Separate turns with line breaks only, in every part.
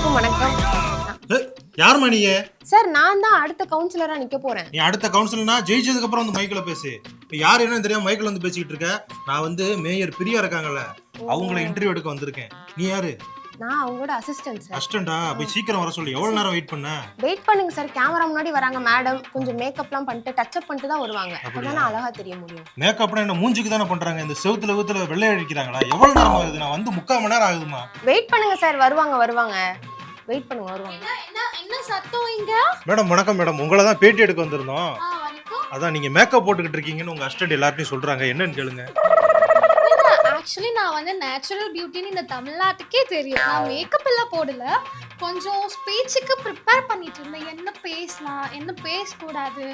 அனைவருக்கும் வணக்கம்.
யாருமா நீங்க?
சார் நான் தான் அடுத்த கவுன்சிலரா நிக்க போறேன்.
நீ அடுத்த கவுன்சிலர்னா ஜெயிச்சதுக்கு அப்புறம் வந்து மைக்ல பேசு. இப்ப யார் என்னன்னு தெரியாம மைக்ல வந்து பேசிக்கிட்டு இருக்க. நான் வந்து மேயர் பிரியா இருக்காங்கல்ல, அவங்கள இன்டர்வியூ எடுக்க வந்திருக்கேன். நீ யாரு?
நான் அவங்களோட அசிஸ்டன்ட் சார்.
அசிஸ்டண்டா? போய் சீக்கிரம் வர சொல்லி. எவ்வளவு நேரம் வெயிட் பண்ண?
வெயிட் பண்ணுங்க சார், கேமரா முன்னாடி வராங்க மேடம். கொஞ்சம் மேக்கப்லாம் பண்ணிட்டு டச் அப் பண்ணிட்டு தான் வருவாங்க. அப்பதான் அழகா தெரிய முடியும்.
மேக்கப்னா என்ன மூஞ்சிக்கு தானே பண்றாங்க? இந்த செவுத்துல வெள்ளை அடிக்கிறாங்களா? எவ்வளவு நேரம் ஆகுது? நான் வந்து 3/4 மணி நேரம் ஆகுதுமா.
வெயிட் பண்ணுங்க சார், வருவாங்க. வெயிட் பண்ணுங்க, வருவாங்க.
என்ன சத்தம் இங்க?
மேடம் வணக்கம் மேடம், உங்களை தான் பேட்டி எடுக்க வந்திருந்தோம். அதான் நீங்க மேக்கப் போட்டுக்கிட்டு இருக்கீங்கன்னு உங்க அசிஸ்டன்ட் எல்லார்ட்டையும் சொல்றாங்க, என்னன்னு கேளுங்க.
ஆக்சுவலி நான் வந்து நேச்சுரல் பியூட்டின்னு இந்த தமிழ்நாட்டுக்கே தெரியும். நான் மேக்கப் எல்லாம் போடல, கொஞ்சம் ஸ்பீச்சுக்கு ப்ரிப்பேர் பண்ணிட்டு இருந்தேன். என்ன பேசலாம், என்ன பேசக்கூடாது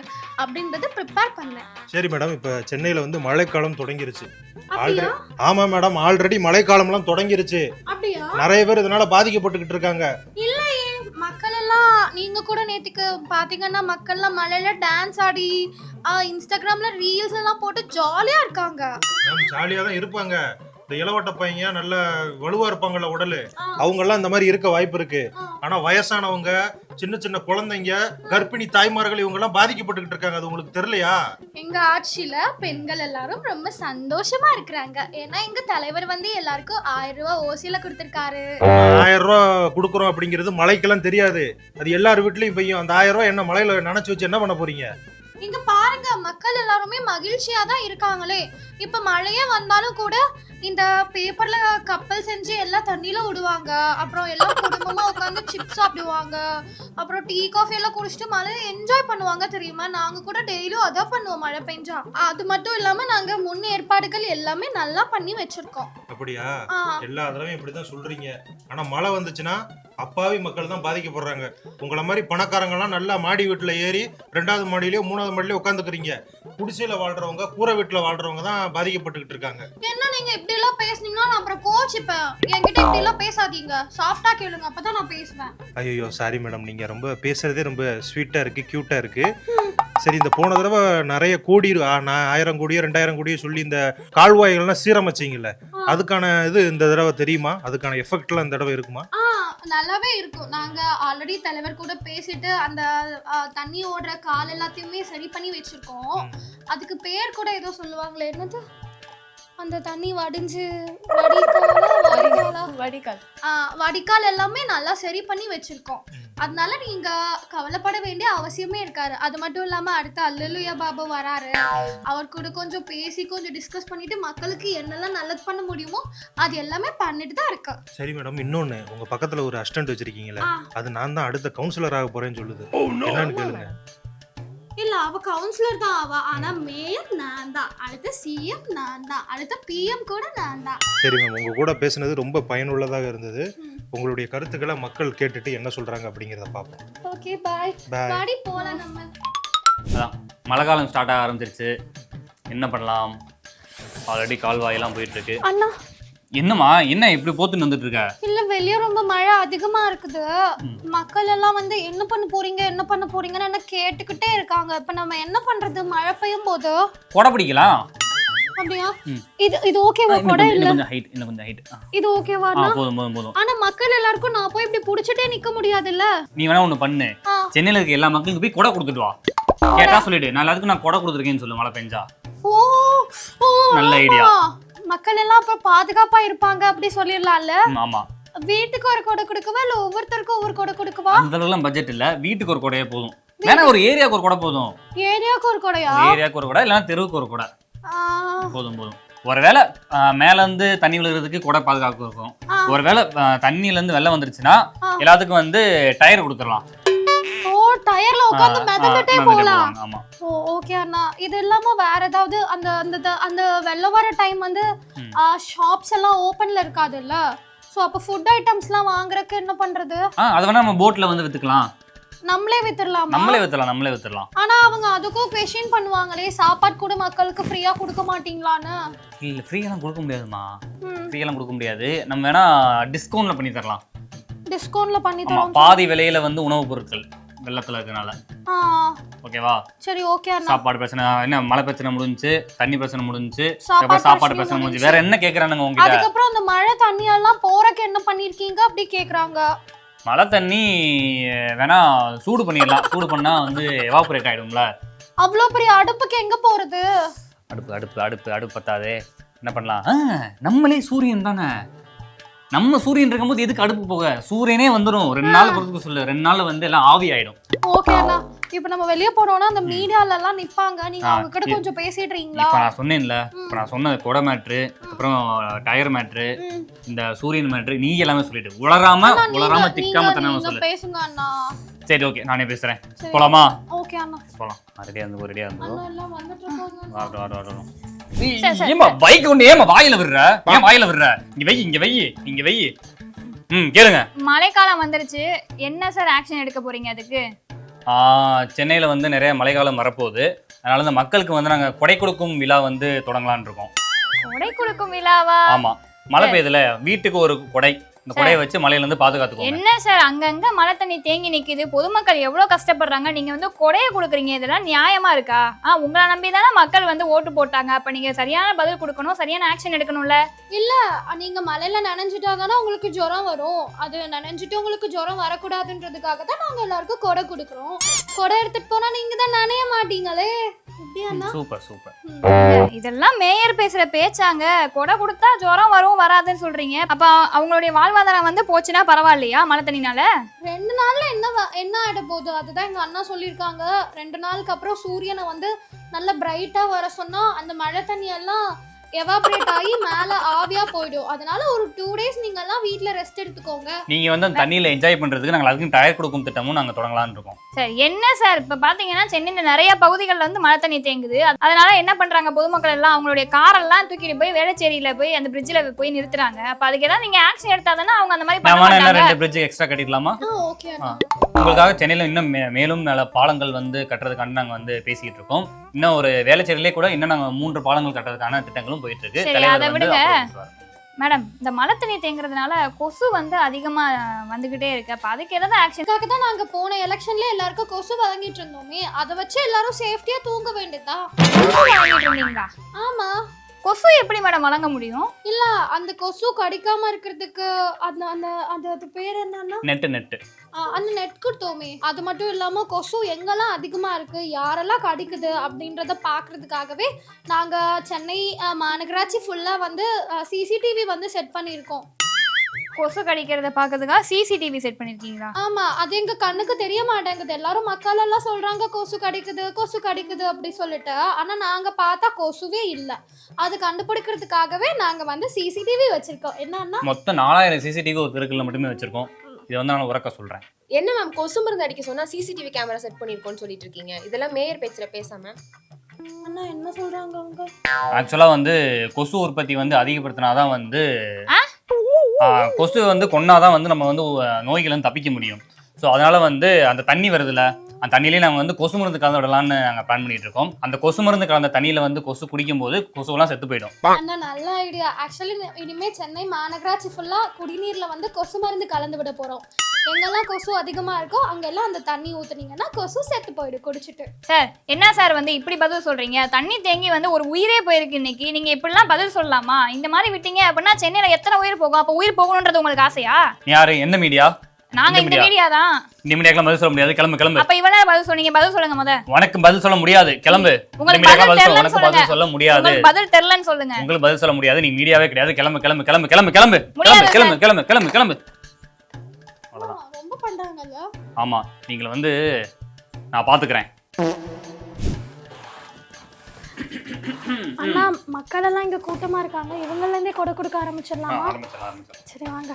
அப்படின்றத ப்ரிப்பேர் பண்ணேன்.
சரி மேடம், இப்ப சென்னையில வந்து மழைக்காலம் தொடங்கிருச்சு. ஆமா மேடம், ஆல்ரெடி மழைக்காலம்லாம் தொடங்கிருச்சு.
அப்படியா?
நிறைய பேர் இதனால பாதிக்கப்பட்டுக்கிட்டு இருக்காங்க.
இல்லையே, மக்கள் எல்லாம் நீங்க கூட நேத்துக்கு பாத்தீங்கன்னா மக்கள்லாம் மழையில டான்ஸ் ஆடி இன்ஸ்டாகிராம்ல ரீல்ஸ் எல்லாம் போட்டு ஜாலியா இருக்காங்க.
ஜாலியா தான் இருப்பாங்க. இந்த இளவட்ட பையங்க நல்ல வலுவா இருப்பாங்கல்ல உடலு, அவங்க எல்லாம் இந்த மாதிரி இருக்க வாய்ப்பு இருக்கு. ஆனா வயசானவங்க, சின்ன சின்ன குழந்தைங்க, கர்ப்பிணி தாய்மார்கள் இவங்க எல்லாம் பாதிக்கப்பட்டுக்கிட்டு இருக்காங்க. அது உங்களுக்கு தெரியலையா?
எங்க ஆட்சியில பெண்கள் எல்லாரும் ரொம்ப சந்தோஷமா இருக்கிறாங்க. ஏன்னா எங்க தலைவர் வந்து எல்லாருக்கும் 1000 ரூபாய் ஓசியில கொடுத்திருக்காரு.
1000 ரூபாய் கொடுக்குறோம் அப்படிங்கிறது மழைக்கெல்லாம் தெரியாது. அது எல்லார் வீட்லயும் பெய்யும். அந்த 1000 ரூபாய் என்ன மழையில நினைச்சு வச்சு என்ன பண்ண போறீங்க?
இங்க பாருங்க, மக்கள் எல்லாருமே மகிழ்ச்சியா தான் இருக்காங்களே. இப்ப மழையே வந்தாலும் கூட இந்த பேப்பர்ல கப்பல் செஞ்சு எல்லாம் தண்ணியில விடுவாங்க. அப்புறம் எல்லாம் குடும்பமா உட்காந்து சிப்ஸ் சாப்பிடுவாங்க. அப்புறம் டீ காஃபி எல்லாம் குடிச்சிட்டு மழையை என்ஜாய் பண்ணுவாங்க தெரியுமா? நாங்க கூட டெய்லியும் அதான் பண்ணுவோம் மழை பெஞ்சா. அது மட்டும் இல்லாம நாங்க முன் ஏற்பாடுகள் எல்லாமே நல்லா பண்ணி வச்சிருக்கோம்.
அப்படியா? எல்லா தடவையும் இப்படிதான் சொல்றீங்க. ஆனா மழை வந்துச்சுன்னா அப்பாவி மக்கள் தான் பாதிக்கப்படுறாங்க. உங்களை மாதிரி பணக்காரங்க எல்லாம் நல்லா மாடி வீட்டுல ஏறி 2வது மாடியிலயோ 3வது மாடியிலயோ உட்காந்துக்கிறீங்க. குடிசையில வாழ்றவங்க, கூரை வீட்டுல வாழ்றவங்க தான் பாதிக்கப்பட்டுக்கிட்டு இருக்காங்க.
என்ன நீங்க இப்படி எல்லாம் பேசுனீங்கன்னா நான் அப்புறம் கோச்சிப்பேன். என்கிட்ட இப்படி எல்லாம் பேசாதீங்க, சாஃப்டா கேளுங்க, அப்பதான் நான் பேசுவேன்.
ஐயோ சாரி மேடம், நீங்க ரொம்ப பேசுறதே ரொம்ப ஸ்வீட்டா இருக்கு, கியூட்டா இருக்கு. சரி, இந்த போன தடவை நிறைய கோடி 1000 கோடியோ 2000 கோடியோ சொல்லி இந்த கால்வாய்கள்லாம் சீரமைச்சிங்கல்ல, அதுக்கான இது இந்த தடவை தெரியுமா? அதுக்கான எஃபெக்ட் எல்லாம் இந்த தடவை இருக்குமா?
நல்லாவே இருக்கும். நாங்க ஆல்ரெடி தலைவர் கூட பேசிட்டு அந்த தண்ணி ஓடுற கால் எல்லாத்தையுமே சரி பண்ணி வச்சிருக்கோம். அதுக்கு பேர் கூட ஏதோ சொல்லுவாங்களே, என்னது அந்த தண்ணி வடிஞ்சு வடிகால் எல்லாமே நல்லா சரி பண்ணி வச்சிருக்கோம். அதனால நீங்க கவலைப்பட வேண்டிய அவசியமே இருக்காரு. அது மட்டும் இல்லாம அடுத்த அல்லேலூயா பாபு வராரு. அவர் கூட கொஞ்சம் பேசி கொஞ்சம் டிஸ்கஸ் பண்ணிட்டு மக்களுக்கு என்னெல்லாம் நல்லது பண்ண முடியுமோ அது எல்லாமே பண்ணிட்டு தான் இருக்கு.
சரி மேடம், இன்னொன்னு, உங்க பக்கத்துல ஒரு அசிஸ்டன்ட் வச்சிருக்கீங்களே, அது நான் தான் அடுத்த கவுன்சிலர் ஆக போறேன்னு சொல்லுது. என்னன்னு கேளுங்க.
இல்ல, அவ கவுன்சிலர் தான் அவ. ஆனா மேயர் நான் தான், அடுத்த சிஎம் நான் தான், அடுத்த பிஎம் கூட நான் தான்.
சரி மேம், உங்க கூட பேசுனது ரொம்ப பயனுள்ளதாக இருந்தது. உங்களுடைய கருத்துக்களை மக்கள் கேட்டுட்டு என்ன சொல்றாங்க அப்படிங்கறத பாப்போம்.
Okay, by. பாடி போலாம் நம்ம.
அதான் மழை காலம் ஸ்டார்ட் ஆக ஆரம்பிச்சிருச்சு. என்ன பண்ணலாம்? ஆல்ரெடி கால்வாயெல்லாம் போயிட்டு இருக்கு.
அண்ணா
என்னம்மா, என்ன இப்படி போத்துன்னு வந்துட்டு இருக்க?
இல்ல, வெளியே ரொம்ப மழை அதிகமா இருக்குது. மக்கள் எல்லாம் வந்து என்ன பண்ண போறீங்கன்னு என்ன கேட்டுக்கிட்டே இருக்காங்க. இப்ப நம்ம என்ன பண்றது? மழை பெய்யும் போது
கொடை பிடிக்கலாம்.
அப்படியா? இது ஓகேவா? கொடை இல்ல,
கொஞ்சம் ஹைட், இன்னும் கொஞ்சம் ஹைட்.
இது ஓகேவா?
போதும்.
ஆனா மக்கள் எல்லாருக்கும் நான் போய் இப்படி புடிச்சிட்டே நிக்க முடியாதுல்ல.
நீ வேணா ஒண்ணு பண்ணு, சென்னையில இருக்க எல்லா மக்களுக்கும் போய் கொடை கொடுத்துட்டு வா. கேட்டா சொல்லிடு, நான் எல்லாத்துக்கும் நான் கொடை கொடுத்துருக்கேன்னு சொல்லு மழை பெஞ்சா.
ஓ,
நல்ல ஐடியா.
மக்கள் எல்லாம் அப்புறம் பாதுகாப்பா இருப்பாங்க அப்படி சொல்லிடலாம்ல.
ஆமா,
வீட்டுக்கு ஒரு கொடை கொடுக்கவா இல்ல ஒவ்வொருத்தருக்கும் ஒவ்வொரு கொடை கொடுக்கவா?
அந்த அளவுக்கு பட்ஜெட் இல்ல, வீட்டுக்கு ஒரு கொடையே போதும். வேணா ஒரு ஏரியாவுக்கு ஒரு கொடை போதும்.
ஏரியாவுக்கு ஒரு கொடையா?
ஏரியாவுக்கு ஒரு கொடை, இல்லைன்னா தெருவுக்கு ஒரு கொடை போதும். ஒருவேளை மேல இருந்து தண்ணி விழுகிறதுக்கு கொடை பாதுகாப்பு இருக்கும். ஒருவேளை தண்ணியில இருந்து வெள்ளம் வந்துருச்சுன்னா எல்லாத்துக்கும் வந்து டயர் கொடுத்துடலாம்.
ஓ, டயர்ல உட்கார்ந்து மிதந்துட்டே போலாம்.
ஆமா.
ஓ, ஓகே அண்ணா. இது இல்லாம வேற ஏதாவது அந்த அந்த அந்த வெள்ளம் வர டைம் வந்து ஷாப்ஸ் எல்லாம் ஓபன்ல இருக்காதுல்ல. சோ அப்ப ஃபுட் ஐட்டம்ஸ்லாம் வாங்குறதுக்கு என்ன பண்றது?
அத வேணா நம்ம போட்ல வந்து வித்துக்கலாம்.
நம்மளே வித்துறலாம். ஆனா அவங்க அதுக்கும் क्वेश्चन பண்ணுவாங்களே, சாப்பாடு கூட மக்களுக்கு ஃப்ரீயா கொடுக்க மாட்டீங்களான்னு.
இல்ல, ஃப்ரீயெல்லாம் கொடுக்க முடியாதுமா. ஃப்ரீயெல்லாம் கொடுக்க முடியாது. நம்ம வேணா டிஸ்கவுண்ட்ல பண்ணி தரலாம்.
டிஸ்கவுண்ட்ல பண்ணி தரோம்.
பாதி விலையில வந்து உணவுப் பொருட்கள் வெள்ளத்துல இருக்கனால. ஓகேவா?
சரி, ஓகே அண்ணா.
சாப்பாடு பிரச்சனை என்ன, மழை பிரச்சனை முடிஞ்சுச்சு, தண்ணி பிரச்சனை முடிஞ்சுச்சு, சாப்பாடு பிரச்சனை முடிஞ்சு, வேற என்ன கேக்குறானுங்க உங்ககிட்ட?
அதுக்கு அப்புறம் அந்த மழை தண்ணி எல்லாம் போறக்கு என்ன பண்ணிருக்கீங்க அப்படி கேக்குறாங்க.
மழை தண்ணி வேணா சூடு பண்ணிடலாம். சூடு பண்ணா வந்து எவாபரேட் ஆயிடும்ல.
அவ்வளோ பெரிய அடுப்புக்கு எங்க போறது?
அடுப்பு பத்தாதே. என்ன பண்ணலாம்? நம்மளே சூரியன் தானே. நம்ம சூரியன் இருக்கும்போது எதுக்கு அடுப்பு போக? சூரியனே வந்துடும். 2 நாள் பொறுத்துக்கு சொல்லு. 2 நாள்ல வந்து எல்லாம் ஆவி ஆயிடும்.
ஓகே அண்ணா. இப்போ நம்ம வெளிய போறோம்னா அந்த மீடியால எல்லாம் நிப்பாங்க. நீங்க அவங்க கிட்ட கொஞ்சம் பேசிடுறீங்களா?
இப்ப நான் சொன்னேன்ல, இப்ப நான் சொன்னது கொடை மேட்ரு, அப்புறம் டயர் மேட்ரு, இந்த சூரியன் மேட்ரு, நீ எல்லாமே சொல்லிட்டு உளராம திக்காம தன்னாம சொல்லு.
பேசுங்க அண்ணா.
சரி ஓகே, நானே பேசுறேன். போலாமா?
ஓகே அண்ணா.
போலாம். ரெடியா இருந்தோ.
அண்ணா எல்லாம் வந்துட்டு இருக்காங்க.
வா. ஏமா பைக் ஒண்ணு ஏமா வாயில விடுற? ஏன் வாயில விடுற? இங்க வை. கேளுங்க.
மழைக்காலம் வந்துருச்சு, என்ன சார் ஆக்ஷன் எடுக்க போறீங்க அதுக்கு?
சென்னையில வந்து நிறைய மழைக்காலம் வரப்போகுது. அதனால இந்த மக்களுக்கு வந்து நாங்க கொடை கொடுக்கும் விழா வந்து தொடங்கலாம்னு இருக்கோம்.
கொடை கொடுக்கும் விழாவா?
ஆமா, மழை பெய்யுதுல, வீட்டுக்கு ஒரு கொடை. இந்த கொடையை வச்சு மழையில இருந்து பாதுகாத்துக்கோங்க.
என்ன சார் அங்கங்க மழை தண்ணி தேங்கி நிக்குது, பொதுமக்கள் எவ்வளவு கஷ்டப்படுறாங்க, நீங்க வந்து கொடையை கொடுக்குறீங்க, இதெல்லாம் நியாயமா இருக்கா? உங்களை நம்பி தானே மக்கள் வந்து ஓட்டு போட்டாங்க. அப்ப நீங்க சரியான பதில் கொடுக்கணும், சரியான ஆக்ஷன் எடுக்கணும்ல.
இல்ல, நீங்க மழையில நனைஞ்சிட்டா தானே உங்களுக்கு ஜுரம் வரும். அது நனைஞ்சிட்டு உங்களுக்கு ஜுரம் வரக்கூடாதுன்றதுக்காக தான் நாங்க எல்லாருக்கும் கொடை கொடுக்குறோம். கொடை எடுத்துட்டு போனா நீங்க தான் நனைய மாட்டீங்களே.
சூப்பர்.
இதெல்லாம் மேயர் பேசுற பேச்சாங்க. கொடை கொடுத்தா ஜுரம் வரும் வராதுன்னு சொல்றீங்க. அப்ப அவங்களுடைய வாழ்வாதாரம் வந்து போச்சுன்னா பரவாயில்லையா மழை தண்ணினால?
2 நாள்ல என்ன ஆயிட போகுது? அதுதான் எங்க அண்ணா சொல்லியிருக்காங்க. 2 நாளுக்கு அப்புறம் சூரியனை வந்து நல்ல பிரைட்டா வர சொன்னா அந்த மழை தண்ணி எல்லாம் எவாபரேட் ஆகி மேல ஆவியா போயிடும். அதனால ஒரு 2 days நீங்க எல்லாம் வீட்ல ரெஸ்ட் எடுத்துக்கோங்க.
நீங்க வந்து அந்த தண்ணியில என்ஜாய் பண்றதுக்கு நாங்க அதுக்கு டயர் கொடுக்கும் திட்டமும் நாங்க தொடங்கலாம்னு இருக்கோம்.
சார் என்ன சார், இப்ப பாத்தீங்கன்னா சென்னையில நிறைய பகுதிகளில் வந்து மழை தண்ணி தேங்குது. அதனால என்ன பண்றாங்க, பொதுமக்கள் எல்லாம் அவங்களுடைய காரெல்லாம் தூக்கிட்டு போய் வேளச்சேரியில போய் அந்த பிரிட்ஜ்ல போய் நிறுத்துறாங்க. அப்ப அதுக்கு ஏதாவது நீங்க ஆக்ஷன் எடுத்தாதானே அவங்க அந்த மாதிரி பண்ண மாட்டாங்க.
2 பிரிட்ஜ் எக்ஸ்ட்ரா கட்டிடலாமா?
ஓகே.
உங்களுக்காக சென்னையில இன்னும் மேலும் நல்ல பாலங்கள் வந்து கட்டுறதுக்கான நாங்க வந்து பேசிக்கிட்டு இருக்கோம். இன்னும் ஒரு வேளச்சேரியிலே கூட இன்னும் நாங்க 3 பாலங்கள் கட்டுறதுக்கான திட்டங்களும் போயிட்டு இருக்கு.
அதை விடுங்க மேடம், இந்த மழை தண்ணி தேங்குறதுனால கொசு வந்து அதிகமா வந்துகிட்டே இருக்கு. அப்ப அதுக்கு ஏதாவது ஆக்ஷன்
தான் நாங்க போன எலெக்ஷன்ல எல்லாருக்கும் கொசு வழங்கிட்டு இருந்தோமே, அதை வச்சு எல்லாரும் சேஃப்டியா தூங்க வேண்டியதா?
இருந்தீங்களா?
ஆமா.
கொசு எப்படி மேடம் வழங்க முடியும்?
இல்ல, அந்த கொசு கடிக்காம இருக்கிறதுக்கு அது பேர் என்னன்னா
நெட்
அந்த நெட் கொடுத்தோமே. அது மட்டும் இல்லாம கொசு எங்கெல்லாம் அதிகமா இருக்கு, யாரெல்லாம் கடிக்குது அப்படின்றத பாக்குறதுக்காகவே நாங்க சென்னை மாநகராட்சி ஃபுல்லா வந்து சிசிடிவி வந்து செட் பண்ணியிருக்கோம்.
கொசு கடிக்கிறத பாக்கிறதுக்காக சிசிடிவி செட் பண்ணிருக்கீங்களா?
ஆமா, அது எங்க கண்ணுக்கு தெரிய மாட்டேங்குது. எல்லாரும் மக்கள் எல்லாம் சொல்றாங்க கொசு கடிக்குது அப்படி சொல்லிட்டு. ஆனா நாங்க பார்த்தா கொசுவே இல்ல. அது கண்டுபிடிக்கிறதுக்காகவே நாங்க வந்து சிசிடிவி வச்சிருக்கோம். என்னன்னா
மொத்தம் 4000 சிசிடிவி ஒரு தெருக்குள்ள மட்டுமே வச்சிருக்கோம். இது வந்து நான் உரக்க சொல்றேன்.
என்ன மேம், கொசு மருந்து அடிக்க சொன்னா சிசிடிவி கேமரா செட் பண்ணிருக்கோம்னு சொல்லிட்டு இருக்கீங்க. இதெல்லாம் மேயர் பேச்சுல பேசாம
அண்ணா என்ன சொல்றாங்க அவங்க?
ஆக்சுவலா வந்து கொசு உற்பத்தி வந்து அதிகப்படுத்தினாதான் வந்து கொசு வந்து கொன்னாதான் வந்து நம்ம வந்து நோய்கள் வந்து தப்பிக்க முடியும். ஸோ அதனால வந்து அந்த தண்ணி வருதுல, அந்த தண்ணியிலே நாங்கள் வந்து கொசு மருந்து கலந்து விடலாம்னு நாங்கள் பிளான் பண்ணிட்டு இருக்கோம். அந்த கொசு மருந்து கலந்த தண்ணியில வந்து கொசு குடிக்கும் போது கொசுவெல்லாம் செத்து போயிடும்.
அண்ணா நல்ல ஐடியா. ஆக்சுவலி இனிமே சென்னை மாநகராட்சி ஃபுல்லா குடிநீர்ல வந்து கொசு மருந்து கலந்து விட போறோம். எங்கெல்லாம் கொசு அதிகமா இருக்கோ அங்கெல்லாம் அந்த தண்ணி ஊத்துனீங்கன்னா கொசு செத்து போயிடும் குடிச்சிட்டு.
சார் என்ன சார் வந்து இப்படி பதில் சொல்றீங்க? தண்ணி தேங்கி வந்து ஒரு உயிரே போயிருக்கு இன்னைக்கு. நீங்க இப்படிலாம் பதில் சொல்லலாமா? இந்த மாதிரி விட்டீங்க அப்படின்னா சென்னையில எத்தனை உயிர் போகும்? அப்ப உயிர் போகணும்ன்றது உங்களுக்கு ஆசையா?
யாரு? எந்த மீடியா?
நாங்க இந்த மீடியா தான்.
இந்த மீடியாக்கெல்லாம் பதில் சொல்ல முடியாது. கிளம்பு.
அப்ப இவ்வளவு பதில் சொன்னீங்க, பதில் சொல்லுங்க முத.
உனக்கு பதில் சொல்ல முடியாது, கிளம்பு.
உங்களுக்கு பதில்
சொல்ல முடியாது.
உங்களுக்கு பதில் தெரியலன்னு சொல்லுங்க.
உங்களுக்கு பதில் சொல்ல முடியாது, நீ மீடியாவே கிடையாது. கிளம்பு.
ரொம்ப பண்றாங்கங்க.
ஆமா, நீங்க வந்து நான் பாத்துக்கிறேன்.
அண்ணா மக்கள் எல்லாம் இங்க கூட்டமா இருக்காங்க. இவங்கல இருந்தே கொடை கொடுக்க ஆரம்பிச்சிடலாமா? சரி வாங்க.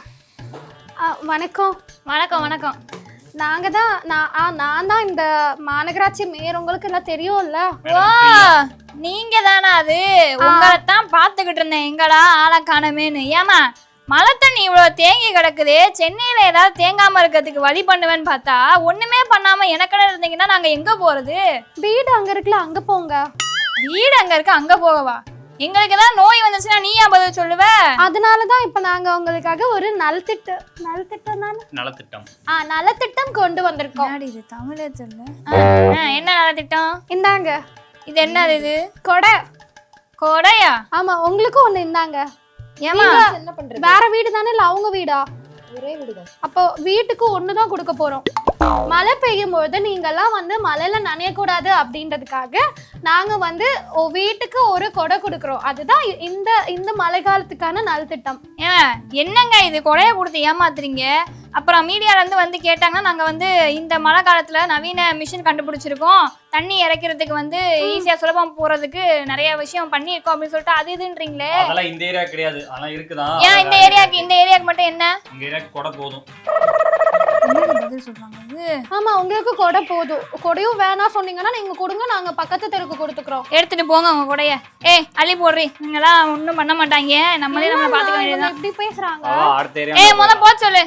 வணக்கம். நான் தான் இந்த மாநகராட்சி மேயர். உங்களுக்கு எல்லாம் தெரியும்ல?
நீங்க தானே அது? உங்களை தான் பாத்துக்கிட்டு இருந்தேன், எங்கடா ஆளை காணமேன்னு. ஏமா மழை தண்ணி இவ்வளவு தேங்கி கிடக்குது, சென்னையில ஏதாவது தேங்காம இருக்கிறதுக்கு வழி பண்ணுவேன்னு பார்த்தா ஒண்ணுமே பண்ணாம எனக்கட இருந்தீங்கன்னா நாங்க எங்க போறது?
வீடு அங்க இருக்குல்ல, அங்க போங்க.
வீடு அங்க இருக்கு, அங்க போகவா? எங்களுக்கு ஏதாவது நோய் வந்துச்சுன்னா நீ ஏன் பதில் சொல்லுவ?
அதனாலதான் இப்ப நாங்க உங்களுக்காக ஒரு நலத்திட்டம் கொண்டு வந்திருக்கோம்.
இது தமிழே தெரியல. என்ன நலத்திட்டம்?
இந்தாங்க.
இது என்னது? இது
கொடையா?
ஆமா,
உங்களுக்கும் ஒண்ணு இந்தாங்க.
ஏமா
வேற வீடு தானே இல்ல அவங்க வீடா?
ஒரே வீடுதான்.
அப்போ வீட்டுக்கு ஒண்ணுதான் கொடுக்க போறோம். மழை பெய்யும் பொழுது நீங்கெல்லாம் வந்து மழையில நனையக்கூடாது அப்படின்றதுக்காக நாங்க வந்து வீட்டுக்கு ஒரு கொடை கொடுக்குறோம். அதுதான் இந்த மழை காலத்துக்கான நல்திட்டம்.
என்னங்க இது கொடையை கொடுத்து ஏமாத்துறீங்க? அப்புறம் மீடியால இருந்து கேட்டாங்கன்னா நாங்க வந்து இந்த மழை காலத்துல நவீன மிஷின் கண்டுபிடிச்சிருக்கோம், தண்ணி இறைக்கிறதுக்கு வந்து ஈஸியா சுலபம் போறதுக்கு நிறைய விஷயம் பண்ணியிருக்கோம் அப்படின்னு சொல்லிட்டு அது இதுன்றீங்களே.
அதெல்லாம் இந்த ஏரியா கிடையாது, அதெல்லாம் இருக்குதான்.
ஏன் இந்த ஏரியாக்கு மட்டும் என்ன?
இந்த ஏரியாக்கு கொடை போதும்.
பதில் சொல்றாங்க.
ஆமா, உங்களுக்கு கொடை போதும். கொடையும் வேணாம் சொன்னீங்கன்னா நீங்க கொடுங்க, நாங்க பக்கத்து தெருக்கு கொடுத்துக்கிறோம்.
எடுத்துட்டு போங்க உங்க கொடைய. அள்ளி போடுறி, நீங்களாம் ஒண்ணும் பண்ண மாட்டாங்க, நம்மளே நம்மள பாத்துக்க வேண்டியதுதான்.
இப்படி பேசுறாங்க.
அடுத்த ஏரியா
முத போ சொல்லு.